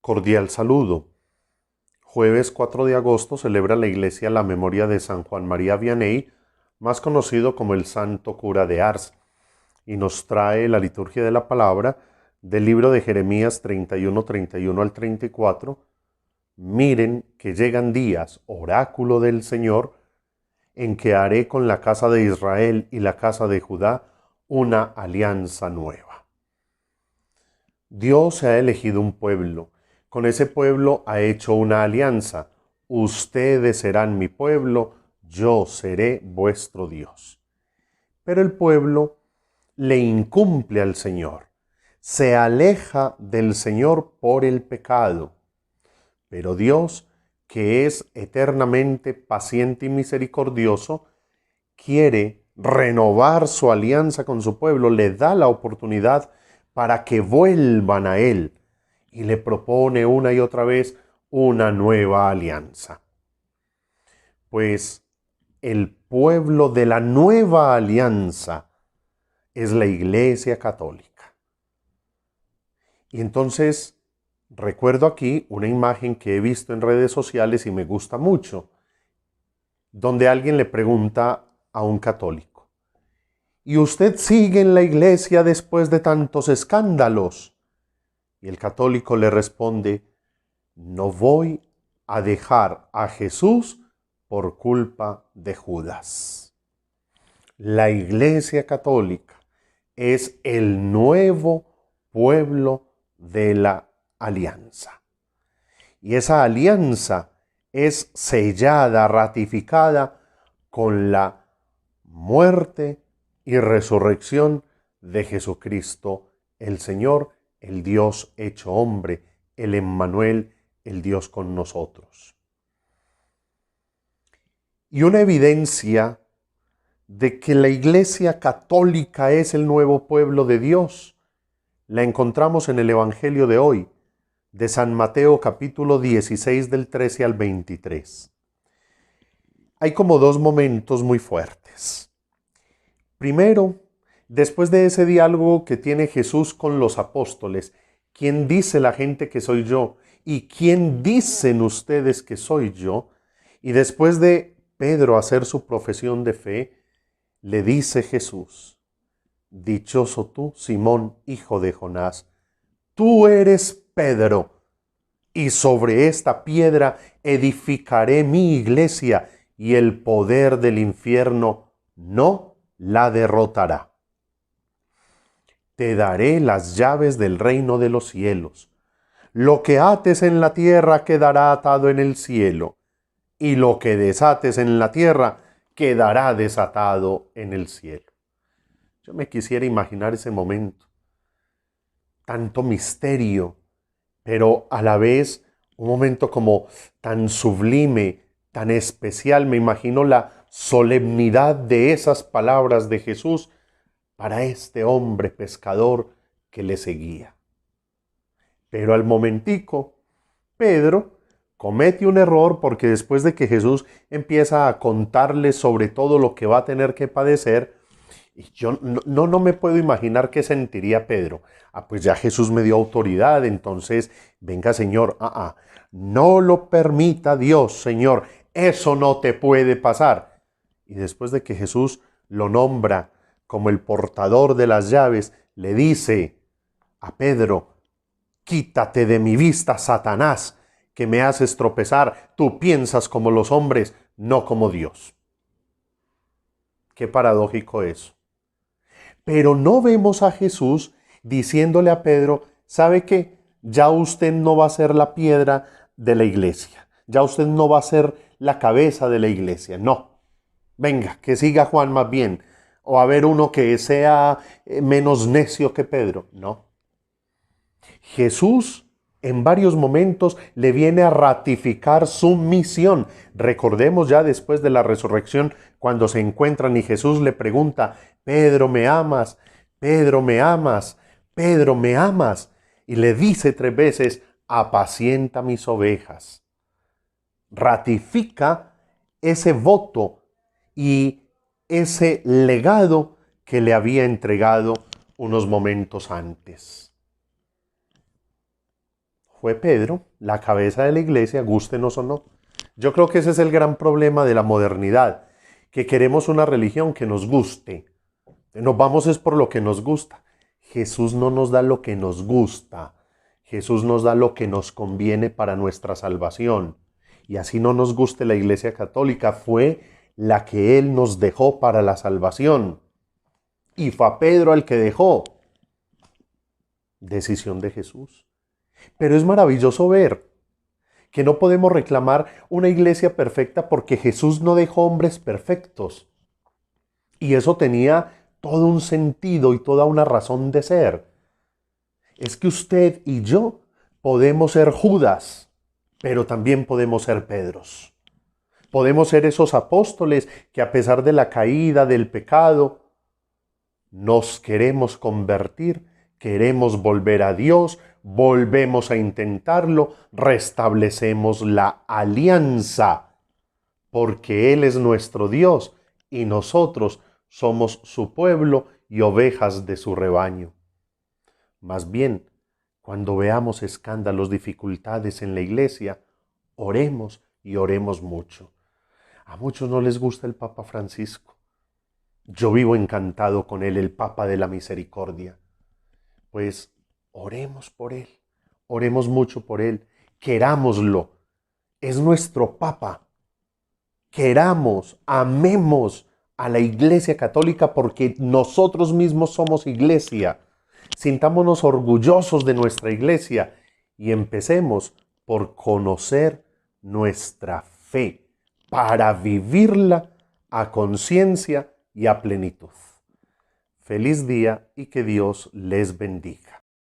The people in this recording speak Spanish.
Cordial saludo. Jueves 4 de agosto celebra la Iglesia la memoria de San Juan María Vianney, más conocido como el Santo Cura de Ars, y nos trae la liturgia de la palabra del libro de Jeremías 31 al 34. Miren que llegan días, oráculo del Señor, en que haré con la casa de Israel y la casa de Judá una alianza nueva. Dios se ha elegido un pueblo. Con ese pueblo ha hecho una alianza. Ustedes serán mi pueblo, yo seré vuestro Dios. Pero el pueblo le incumple al Señor. Se aleja del Señor por el pecado. Pero Dios, que es eternamente paciente y misericordioso, quiere renovar su alianza con su pueblo, le da la oportunidad para que vuelvan a Él y le propone una y otra vez una nueva alianza. Pues el pueblo de la nueva alianza es la Iglesia Católica. Y entonces recuerdo aquí una imagen que he visto en redes sociales y me gusta mucho, donde alguien le pregunta a un católico: ¿y usted sigue en la iglesia después de tantos escándalos? Y el católico le responde: no voy a dejar a Jesús por culpa de Judas. La Iglesia Católica es el nuevo pueblo de la alianza. Y esa alianza es sellada, ratificada con la muerte y resurrección de Jesucristo, el Señor, el Dios hecho hombre, el Emmanuel, el Dios con nosotros. Y una evidencia de que la Iglesia Católica es el nuevo pueblo de Dios la encontramos en el Evangelio de hoy, de San Mateo capítulo 16 del 13 al 23. Hay como dos momentos muy fuertes. Primero, después de ese diálogo que tiene Jesús con los apóstoles: ¿quién dice la gente que soy yo? ¿Y quién dicen ustedes que soy yo? Y después de Pedro hacer su profesión de fe, le dice Jesús: dichoso tú, Simón, hijo de Jonás, tú eres Pedro, y sobre esta piedra edificaré mi iglesia, y el poder del infierno no la derrotará. Te daré las llaves del reino de los cielos. Lo que ates en la tierra quedará atado en el cielo, y lo que desates en la tierra quedará desatado en el cielo. Yo me quisiera imaginar ese momento. Tanto misterio, pero a la vez un momento como tan sublime, tan especial. Me imagino la solemnidad de esas palabras de Jesús para este hombre pescador que le seguía. Pero al momentico, Pedro comete un error, porque después de que Jesús empieza a contarle sobre todo lo que va a tener que padecer, y yo no me puedo imaginar qué sentiría Pedro. Pues ya Jesús me dio autoridad, entonces venga, Señor, no lo permita Dios, Señor, eso no te puede pasar. Y después de que Jesús lo nombra como el portador de las llaves, le dice a Pedro: quítate de mi vista, Satanás, que me haces tropezar. Tú piensas como los hombres, no como Dios. Qué paradójico eso. Pero no vemos a Jesús diciéndole a Pedro: ¿sabe qué? Ya usted no va a ser la piedra de la iglesia. Ya usted no va a ser la cabeza de la iglesia. No. Venga, que siga Juan más bien. O a ver uno que sea menos necio que Pedro. No. Jesús en varios momentos le viene a ratificar su misión. Recordemos ya después de la resurrección, cuando se encuentran y Jesús le pregunta: Pedro, ¿me amas? Pedro, ¿me amas? Pedro, ¿me amas? Y le dice 3 veces: apacienta mis ovejas. Ratifica ese voto y ese legado que le había entregado unos momentos antes. fue Pedro, la cabeza de la iglesia, gústenos o no. Yo creo que ese es el gran problema de la modernidad, que queremos una religión que nos guste. Nos vamos es por lo que nos gusta. Jesús no nos da lo que nos gusta. Jesús nos da lo que nos conviene para nuestra salvación. Y así no nos guste la Iglesia Católica, fue la que Él nos dejó para la salvación. Y fue a Pedro el que dejó. Decisión de Jesús. Pero es maravilloso ver que no podemos reclamar una iglesia perfecta porque Jesús no dejó hombres perfectos. Y eso tenía todo un sentido y toda una razón de ser. Es que usted y yo podemos ser Judas, pero también podemos ser Pedros. Podemos ser esos apóstoles que a pesar de la caída, del pecado, nos queremos convertir, queremos volver a Dios, volvemos a intentarlo, restablecemos la alianza, porque Él es nuestro Dios y nosotros somos su pueblo y ovejas de su rebaño. Más bien, cuando veamos escándalos, dificultades en la iglesia, oremos y oremos mucho. A muchos no les gusta el Papa Francisco. Yo vivo encantado con él, el Papa de la Misericordia. Pues oremos por él, oremos mucho por él, querámoslo. Es nuestro Papa. Queramos, amemos a la Iglesia Católica porque nosotros mismos somos iglesia. Sintámonos orgullosos de nuestra iglesia y empecemos por conocer nuestra fe para vivirla a conciencia y a plenitud. Feliz día y que Dios les bendiga.